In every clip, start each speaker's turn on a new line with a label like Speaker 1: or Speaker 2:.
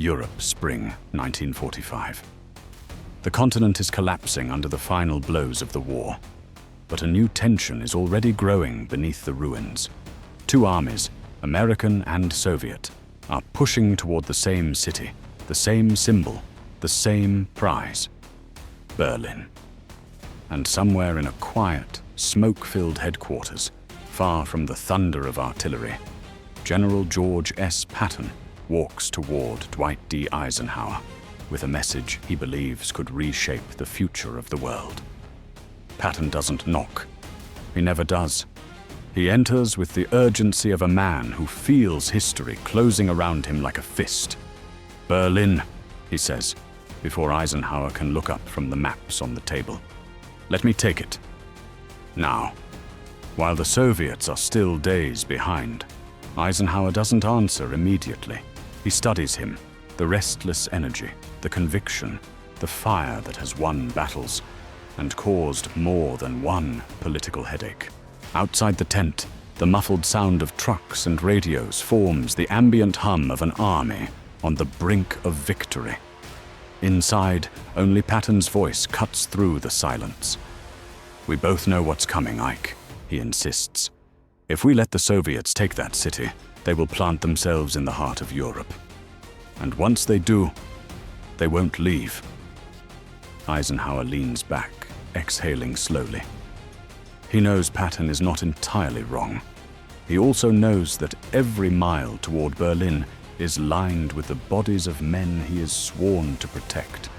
Speaker 1: Europe, spring 1945. The continent is collapsing under the final blows of the war, but a new tension is already growing beneath the ruins. Two armies, American and Soviet, are pushing toward the same city, the same symbol, the same prize: Berlin. And somewhere in a quiet, smoke-filled headquarters, far from the thunder of artillery, General George S. Patton walks toward Dwight D. Eisenhower with a message he believes could reshape the future of the world. Patton doesn't knock. He never does. He enters with the urgency of a man who feels history closing around him like a fist. "Berlin," he says, before Eisenhower can look up from the maps on the table. "Let me take it." Now, while the Soviets are still days behind, Eisenhower doesn't answer immediately. He studies him, the restless energy, the conviction, the fire that has won battles and caused more than one political headache. Outside the tent, the muffled sound of trucks and radios forms the ambient hum of an army on the brink of victory. Inside, only Patton's voice cuts through the silence. "We both know what's coming, Ike," he insists. "If we let the Soviets take that city, they will plant themselves in the heart of Europe. And once they do, they won't leave." Eisenhower leans back, exhaling slowly. He knows Patton is not entirely wrong. He also knows that every mile toward Berlin is lined with the bodies of men he is sworn to protect,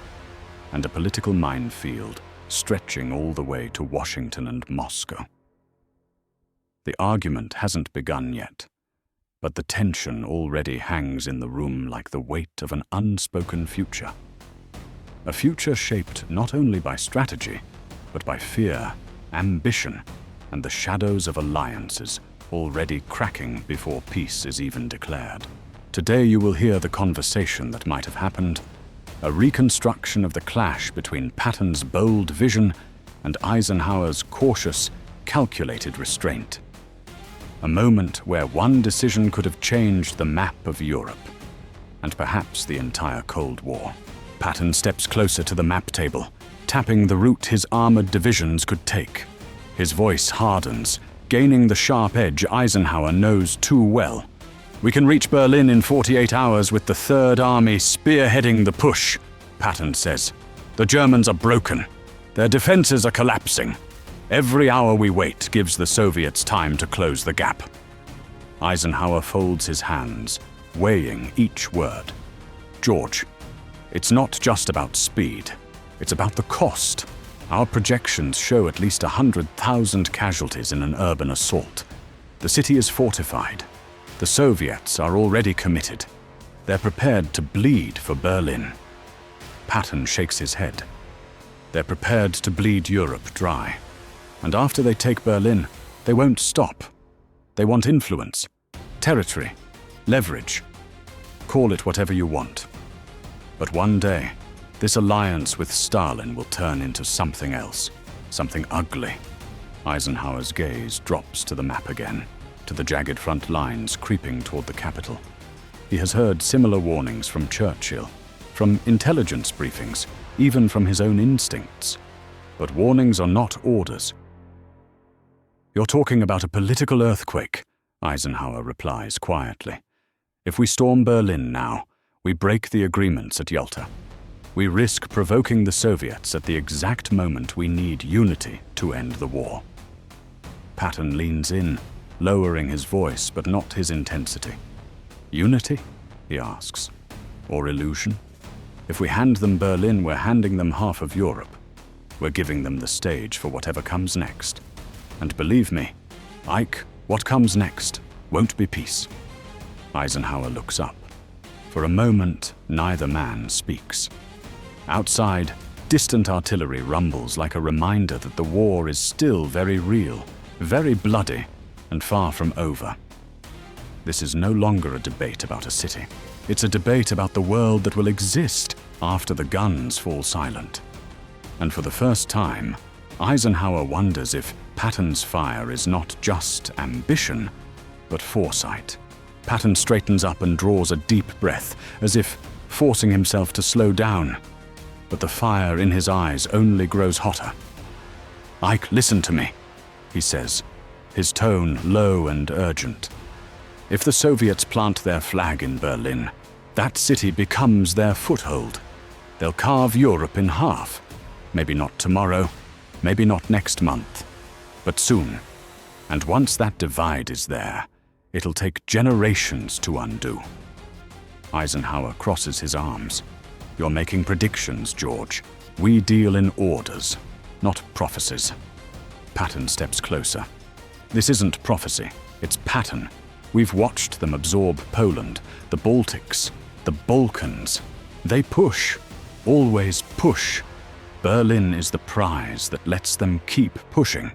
Speaker 1: and a political minefield stretching all the way to Washington and Moscow. The argument hasn't begun yet, but the tension already hangs in the room like the weight of an unspoken future. A future shaped not only by strategy, but by fear, ambition, and the shadows of alliances already cracking before peace is even declared. Today you will hear the conversation that might have happened, a reconstruction of the clash between Patton's bold vision and Eisenhower's cautious, calculated restraint. A moment where one decision could have changed the map of Europe, and perhaps the entire Cold War. Patton steps closer to the map table, tapping the route his armored divisions could take. His voice hardens, gaining the sharp edge Eisenhower knows too well. "We can reach Berlin in 48 hours with the Third Army spearheading the push," Patton says. "The Germans are broken. Their defenses are collapsing. Every hour we wait gives the Soviets time to close the gap." Eisenhower folds his hands, weighing each word. "George, it's not just about speed. It's about the cost. Our projections show at least 100,000 casualties in an urban assault. The city is fortified. The Soviets are already committed. They're prepared to bleed for Berlin." Patton shakes his head. "They're prepared to bleed Europe dry. And after they take Berlin, they won't stop. They want influence, territory, leverage. Call it whatever you want. But one day, this alliance with Stalin will turn into something else, something ugly." Eisenhower's gaze drops to the map again, to the jagged front lines creeping toward the capital. He has heard similar warnings from Churchill, from intelligence briefings, even from his own instincts. But warnings are not orders. "You're talking about a political earthquake," Eisenhower replies quietly. "If we storm Berlin now, we break the agreements at Yalta. We risk provoking the Soviets at the exact moment we need unity to end the war." Patton leans in, lowering his voice but not his intensity. "Unity?" he asks. "Or illusion? If we hand them Berlin, we're handing them half of Europe. We're giving them the stage for whatever comes next. And believe me, Ike, what comes next won't be peace." Eisenhower looks up. For a moment, neither man speaks. Outside, distant artillery rumbles like a reminder that the war is still very real, very bloody, and far from over. This is no longer a debate about a city. It's a debate about the world that will exist after the guns fall silent. And for the first time, Eisenhower wonders if Patton's fire is not just ambition, but foresight. Patton straightens up and draws a deep breath, as if forcing himself to slow down, but the fire in his eyes only grows hotter. "Ike, listen to me," he says, his tone low and urgent. "If the Soviets plant their flag in Berlin, that city becomes their foothold. They'll carve Europe in half. Maybe not tomorrow, maybe not next month, but soon. And once that divide is there, it'll take generations to undo." Eisenhower crosses his arms. "You're making predictions, George. We deal in orders, not prophecies." Patton steps closer. "This isn't prophecy, it's Patton. We've watched them absorb Poland, the Baltics, the Balkans. They push, always push. Berlin is the prize that lets them keep pushing."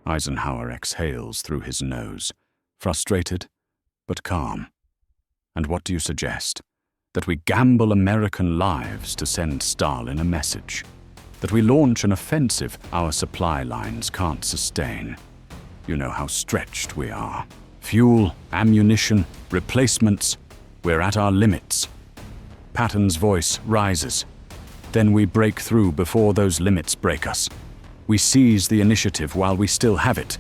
Speaker 1: Eisenhower exhales through his nose, frustrated but calm. "And what do you suggest? That we gamble American lives to send Stalin a message? That we launch an offensive our supply lines can't sustain? You know how stretched we are. Fuel, ammunition, replacements, we're at our limits." Patton's voice rises. "Then we break through before those limits break us. We seize the initiative while we still have it.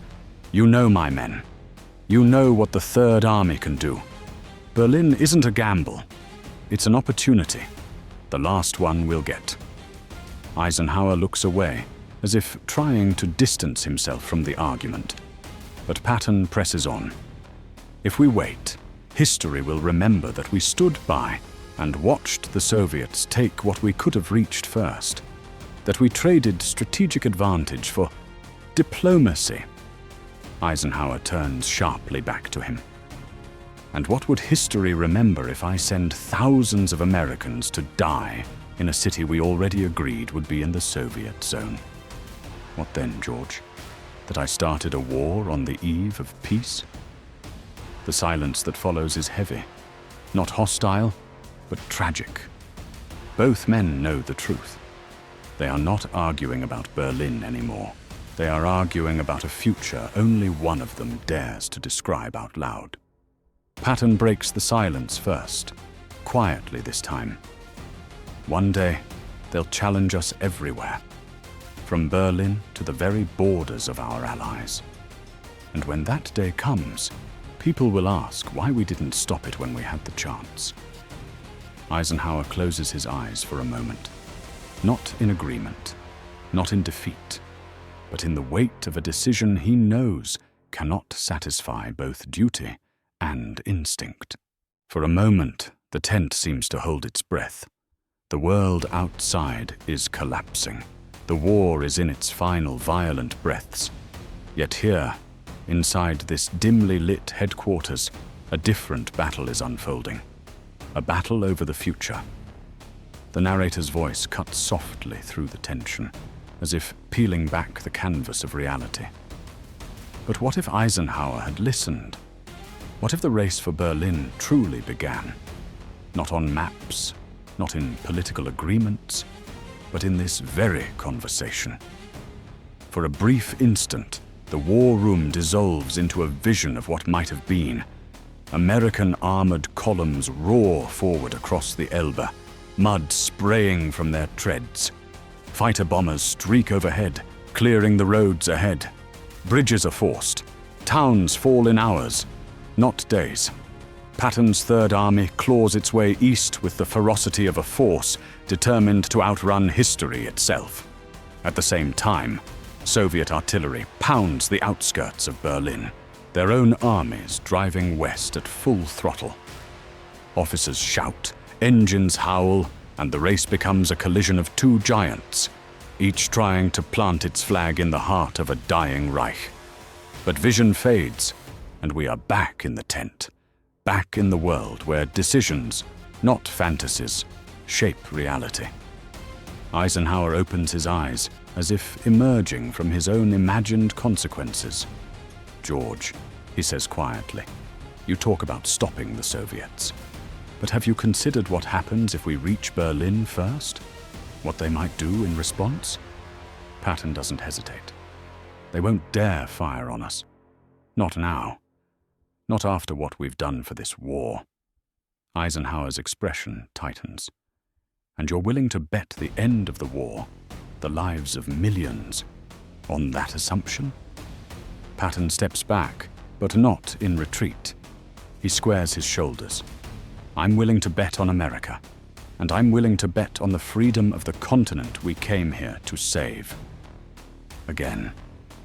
Speaker 1: You know, my men. You know what the Third Army can do. Berlin isn't a gamble. It's an opportunity. The last one we'll get." Eisenhower looks away, as if trying to distance himself from the argument. But Patton presses on. "If we wait, history will remember that we stood by and watched the Soviets take what we could have reached first. That we traded strategic advantage for diplomacy." Eisenhower turns sharply back to him. "And what would history remember if I send thousands of Americans to die in a city we already agreed would be in the Soviet zone? What then, George? That I started a war on the eve of peace?" The silence that follows is heavy, not hostile, but tragic. Both men know the truth. They are not arguing about Berlin anymore. They are arguing about a future only one of them dares to describe out loud. Patton breaks the silence first, quietly this time. "One day, they'll challenge us everywhere, from Berlin to the very borders of our allies. And when that day comes, people will ask why we didn't stop it when we had the chance." Eisenhower closes his eyes for a moment, not in agreement, not in defeat, but in the weight of a decision he knows cannot satisfy both duty and instinct. For a moment, the tent seems to hold its breath. The world outside is collapsing. The war is in its final violent breaths. Yet here, inside this dimly lit headquarters, a different battle is unfolding. A battle over the future. The narrator's voice cuts softly through the tension, as if peeling back the canvas of reality. But what if Eisenhower had listened? What if the race for Berlin truly began? Not on maps, not in political agreements, but in this very conversation. For a brief instant, the war room dissolves into a vision of what might have been. American armored columns roar forward across the Elbe, mud spraying from their treads. Fighter bombers streak overhead, clearing the roads ahead. Bridges are forced. Towns fall in hours, not days. Patton's Third Army claws its way east with the ferocity of a force determined to outrun history itself. At the same time, Soviet artillery pounds the outskirts of Berlin, their own armies driving west at full throttle. Officers shout, engines howl, and the race becomes a collision of two giants, each trying to plant its flag in the heart of a dying Reich. But vision fades, and we are back in the tent, back in the world where decisions, not fantasies, shape reality. Eisenhower opens his eyes, as if emerging from his own imagined consequences. "George," he says quietly, "you talk about stopping the Soviets. But have you considered what happens if we reach Berlin first? What they might do in response?" Patton doesn't hesitate. "They won't dare fire on us. Not now. Not after what we've done for this war." Eisenhower's expression tightens. And you're willing to bet the end of the war, the lives of millions, on that assumption? Patton steps back, but not in retreat. He squares his shoulders. I'm willing to bet on America, and I'm willing to bet on the freedom of the continent we came here to save. Again,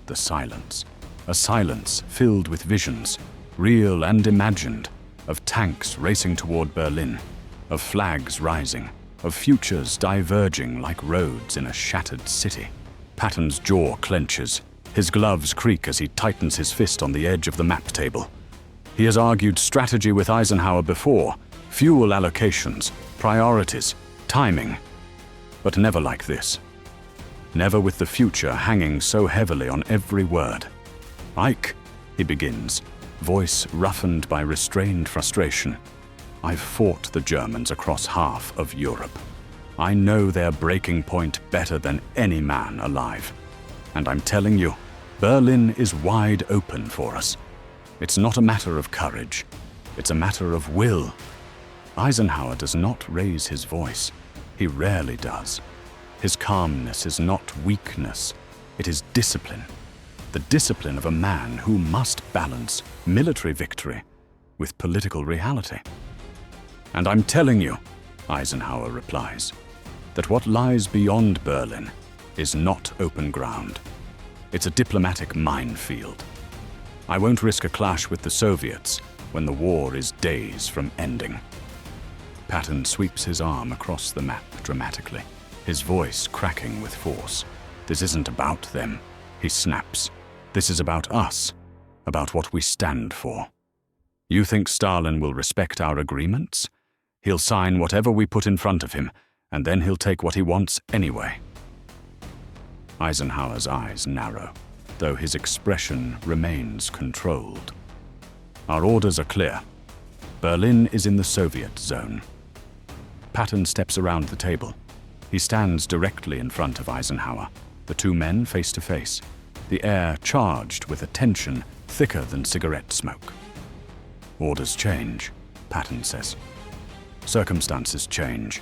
Speaker 1: the silence. A silence filled with visions, real and imagined, of tanks racing toward Berlin, of flags rising, of futures diverging like roads in a shattered city. Patton's jaw clenches. His gloves creak as he tightens his fist on the edge of the map table. He has argued strategy with Eisenhower before, fuel allocations, priorities, timing, but never like this. Never with the future hanging so heavily on every word. "Ike," he begins, voice roughened by restrained frustration. "I've fought the Germans across half of Europe. I know their breaking point better than any man alive. And I'm telling you, Berlin is wide open for us. It's not a matter of courage. It's a matter of will." Eisenhower does not raise his voice. He rarely does. His calmness is not weakness. It is discipline. The discipline of a man who must balance military victory with political reality. "And I'm telling you," Eisenhower replies, "that what lies beyond Berlin is not open ground. It's a diplomatic minefield. I won't risk a clash with the Soviets when the war is days from ending." Patton sweeps his arm across the map dramatically, his voice cracking with force. "This isn't about them," he snaps. "This is about us, about what we stand for. You think Stalin will respect our agreements? He'll sign whatever we put in front of him, and then he'll take what he wants anyway." Eisenhower's eyes narrow, though his expression remains controlled. "Our orders are clear. Berlin is in the Soviet zone." Patton steps around the table. He stands directly in front of Eisenhower, the two men face to face, the air charged with a tension thicker than cigarette smoke. "Orders change," Patton says. "Circumstances change.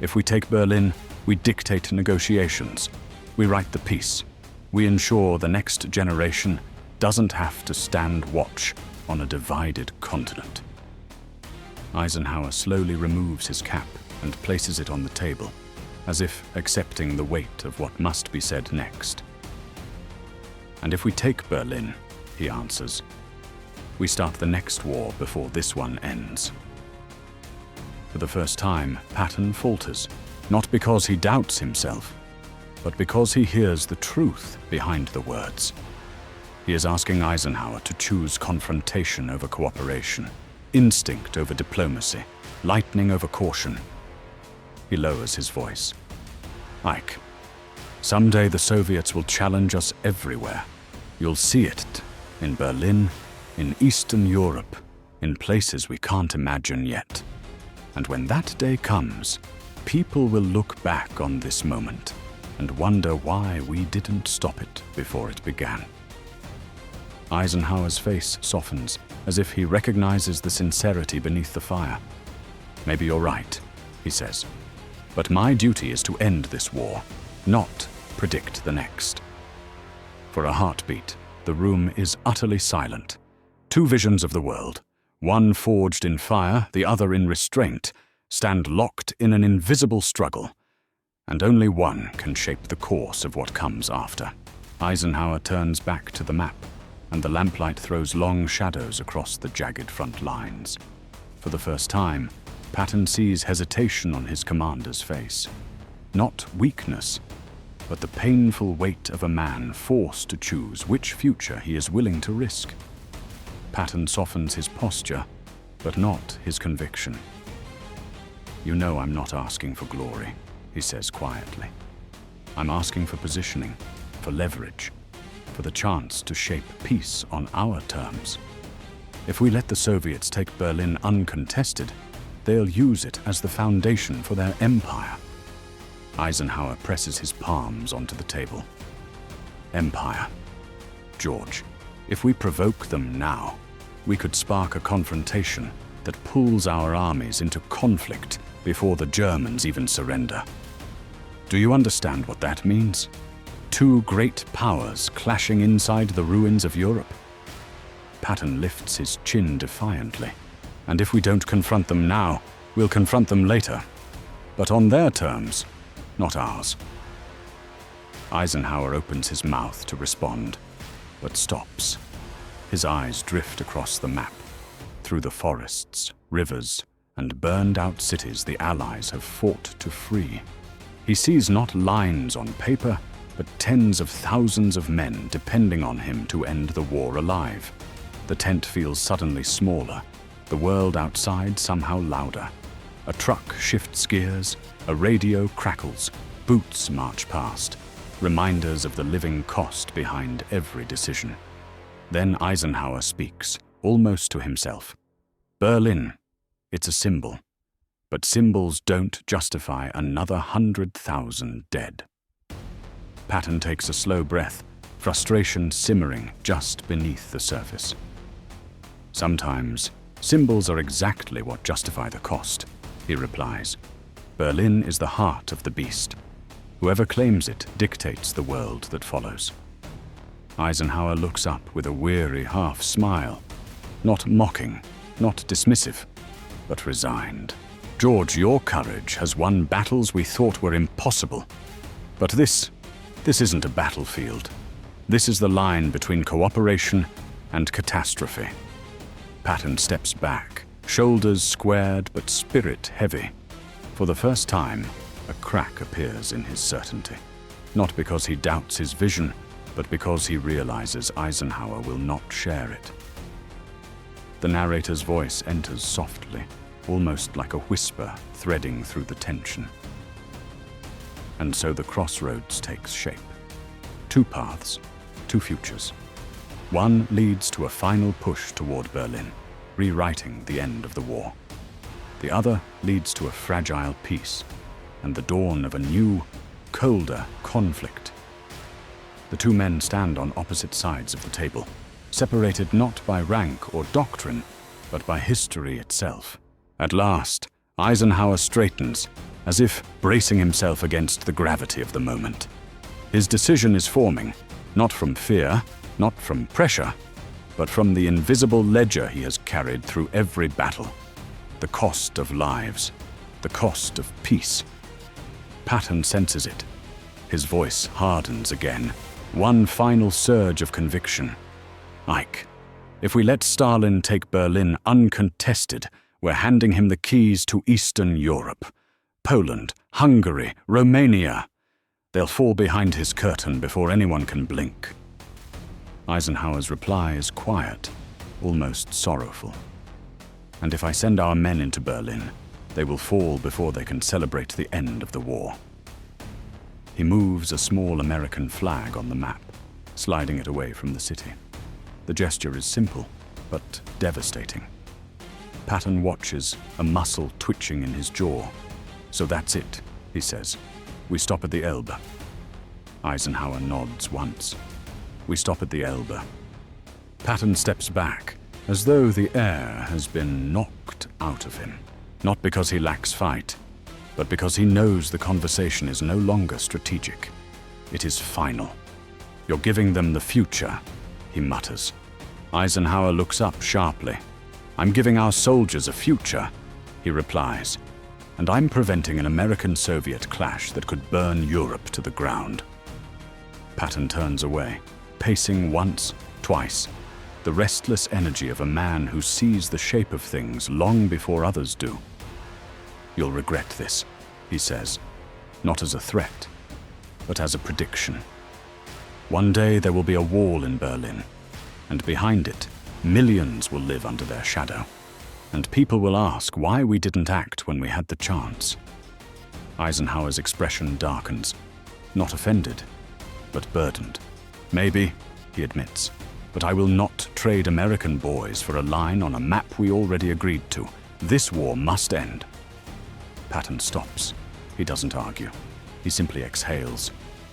Speaker 1: If we take Berlin, we dictate negotiations. We write the peace. We ensure the next generation doesn't have to stand watch on a divided continent." Eisenhower slowly removes his cap and places it on the table, as if accepting the weight of what must be said next. "And if we take Berlin," he answers, "we start the next war before this one ends." For the first time, Patton falters, not because he doubts himself, but because he hears the truth behind the words. He is asking Eisenhower to choose confrontation over cooperation, instinct over diplomacy, lightning over caution. He lowers his voice. "Ike, someday the Soviets will challenge us everywhere. You'll see it in Berlin, in Eastern Europe, in places we can't imagine yet. And when that day comes, people will look back on this moment and wonder why we didn't stop it before it began." Eisenhower's face softens, as if he recognizes the sincerity beneath the fire. "Maybe you're right," he says. "But my duty is to end this war, not predict the next." For a heartbeat, the room is utterly silent. Two visions of the world, one forged in fire, the other in restraint, stand locked in an invisible struggle, and only one can shape the course of what comes after. Eisenhower turns back to the map, and the lamplight throws long shadows across the jagged front lines. For the first time, Patton sees hesitation on his commander's face. Not weakness, but the painful weight of a man forced to choose which future he is willing to risk. Patton softens his posture, but not his conviction. "You know I'm not asking for glory," he says quietly. "I'm asking for positioning, for leverage, for the chance to shape peace on our terms. If we let the Soviets take Berlin uncontested, they'll use it as the foundation for their empire." Eisenhower presses his palms onto the table. "Empire. George, if we provoke them now, we could spark a confrontation that pulls our armies into conflict before the Germans even surrender. Do you understand what that means? Two great powers clashing inside the ruins of Europe? Patton lifts his chin defiantly. And if we don't confront them now, we'll confront them later. But on their terms, not ours. Eisenhower opens his mouth to respond, but stops. His eyes drift across the map, through the forests, rivers, and burned-out cities the Allies have fought to free. He sees not lines on paper, but tens of thousands of men depending on him to end the war alive. The tent feels suddenly smaller, the world outside somehow louder. A truck shifts gears, a radio crackles, boots march past, reminders of the living cost behind every decision. Then Eisenhower speaks, almost to himself. Berlin, it's a symbol. But symbols don't justify another 100,000 dead. Patton takes a slow breath, frustration simmering just beneath the surface. Sometimes, symbols are exactly what justify the cost, he replies. Berlin is the heart of the beast. Whoever claims it dictates the world that follows. Eisenhower looks up with a weary half-smile, not mocking, not dismissive, but resigned. George, your courage has won battles we thought were impossible. But this isn't a battlefield. This is the line between cooperation and catastrophe. Patton steps back, shoulders squared but spirit heavy. For the first time, a crack appears in his certainty. Not because he doubts his vision, but because he realizes Eisenhower will not share it. The narrator's voice enters softly, almost like a whisper threading through the tension. And so the crossroads takes shape. Two paths, two futures. One leads to a final push toward Berlin, rewriting the end of the war. The other leads to a fragile peace and the dawn of a new, colder conflict. The two men stand on opposite sides of the table, separated not by rank or doctrine, but by history itself. At last, Eisenhower straightens, as if bracing himself against the gravity of the moment. His decision is forming, not from fear, not from pressure, but from the invisible ledger he has carried through every battle. The cost of lives, the cost of peace. Patton senses it. His voice hardens again, one final surge of conviction. Ike, if we let Stalin take Berlin uncontested, we're handing him the keys to Eastern Europe. Poland, Hungary, Romania. They'll fall behind his curtain before anyone can blink. Eisenhower's reply is quiet, almost sorrowful. And if I send our men into Berlin, they will fall before they can celebrate the end of the war. He moves a small American flag on the map, sliding it away from the city. The gesture is simple, but devastating. Patton watches, a muscle twitching in his jaw. So that's it, he says. We stop at the Elbe. Eisenhower nods once. We stop at the Elbe. Patton steps back, as though the air has been knocked out of him. Not because he lacks fight, but because he knows the conversation is no longer strategic. It is final. You're giving them the future, he mutters. Eisenhower looks up sharply. I'm giving our soldiers a future, he replies. And I'm preventing an American-Soviet clash that could burn Europe to the ground. Patton turns away, pacing once, twice, the restless energy of a man who sees the shape of things long before others do. You'll regret this, he says, not as a threat, but as a prediction. One day there will be a wall in Berlin, and behind it, millions will live under their shadow. And people will ask why we didn't act when we had the chance. Eisenhower's expression darkens, not offended, but burdened. Maybe, he admits, but I will not trade American boys for a line on a map we already agreed to. This war must end. Patton stops. He doesn't argue. He simply exhales,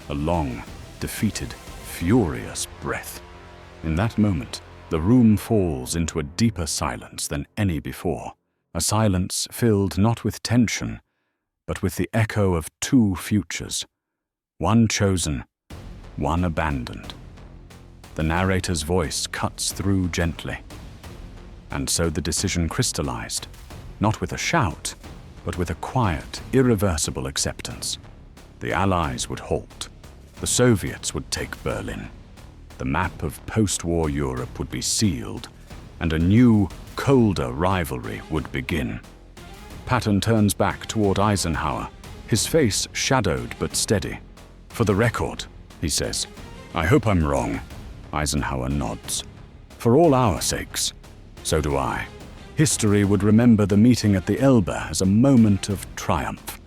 Speaker 1: a long, defeated, furious breath. In that moment, the room falls into a deeper silence than any before. a silence filled not with tension, but with the echo of two futures, one chosen, one abandoned. The narrator's voice cuts through gently. And so the decision crystallized, not with a shout, but with a quiet, irreversible acceptance. The Allies would halt. The Soviets would take Berlin. The map of post-war Europe would be sealed, and a new, colder rivalry would begin. Patton turns back toward Eisenhower, his face shadowed but steady. "For the record," he says. "I hope I'm wrong." Eisenhower nods. "For all our sakes." "So do I." History would remember the meeting at the Elbe as a moment of triumph.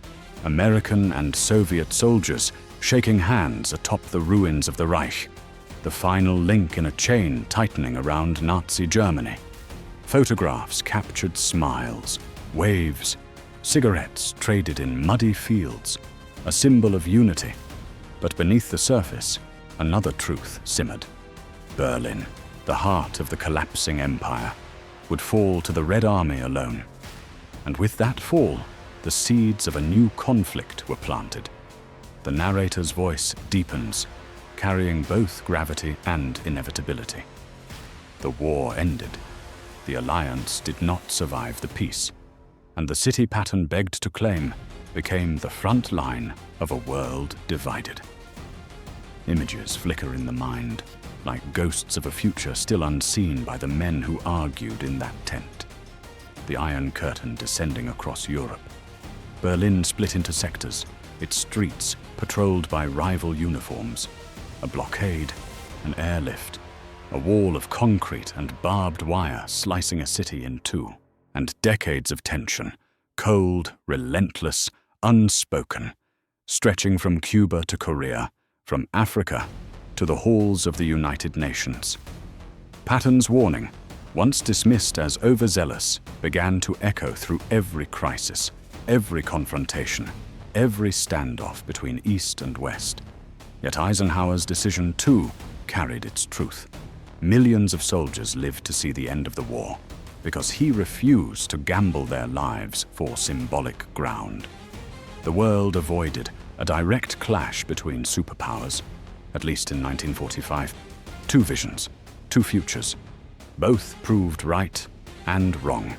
Speaker 1: American and Soviet soldiers shaking hands atop the ruins of the Reich, the final link in a chain tightening around Nazi Germany. Photographs captured smiles, waves, cigarettes traded in muddy fields, a symbol of unity. But beneath the surface, another truth simmered. Berlin, the heart of the collapsing empire, would fall to the Red Army alone. And with that fall, the seeds of a new conflict were planted. The narrator's voice deepens, carrying both gravity and inevitability. The war ended. The alliance did not survive the peace, and the city Patton begged to claim became the front line of a world divided. Images flicker in the mind, like ghosts of a future still unseen by the men who argued in that tent. The Iron Curtain descending across Europe. Berlin split into sectors, its streets patrolled by rival uniforms. A blockade, an airlift, a wall of concrete and barbed wire slicing a city in two. And decades of tension, cold, relentless, unspoken, stretching from Cuba to Korea, from Africa to the halls of the United Nations. Patton's warning, once dismissed as overzealous, began to echo through every crisis, every confrontation, every standoff between East and West. Yet Eisenhower's decision, too, carried its truth. Millions of soldiers lived to see the end of the war, because he refused to gamble their lives for symbolic ground. The world avoided a direct clash between superpowers, at least in 1945. Two visions, two futures. Both proved right and wrong.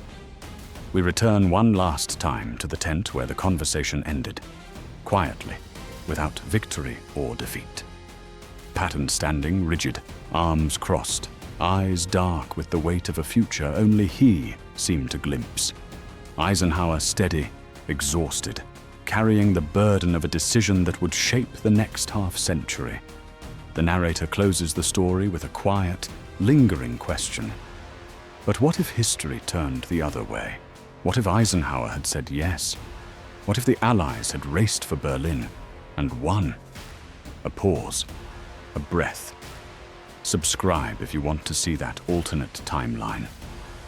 Speaker 1: We return one last time to the tent where the conversation ended, quietly, without victory or defeat. Patton standing rigid, arms crossed, eyes dark with the weight of a future only he seemed to glimpse. Eisenhower steady, exhausted, carrying the burden of a decision that would shape the next half-century. The narrator closes the story with a quiet, lingering question. But what if history turned the other way? What if Eisenhower had said yes? What if the Allies had raced for Berlin and won? A pause, a breath. Subscribe if you want to see that alternate timeline.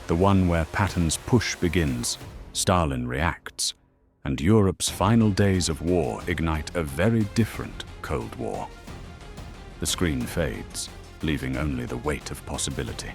Speaker 1: The one where Patton's push begins, Stalin reacts, and Europe's final days of war ignite a very different Cold War. The screen fades, leaving only the weight of possibility.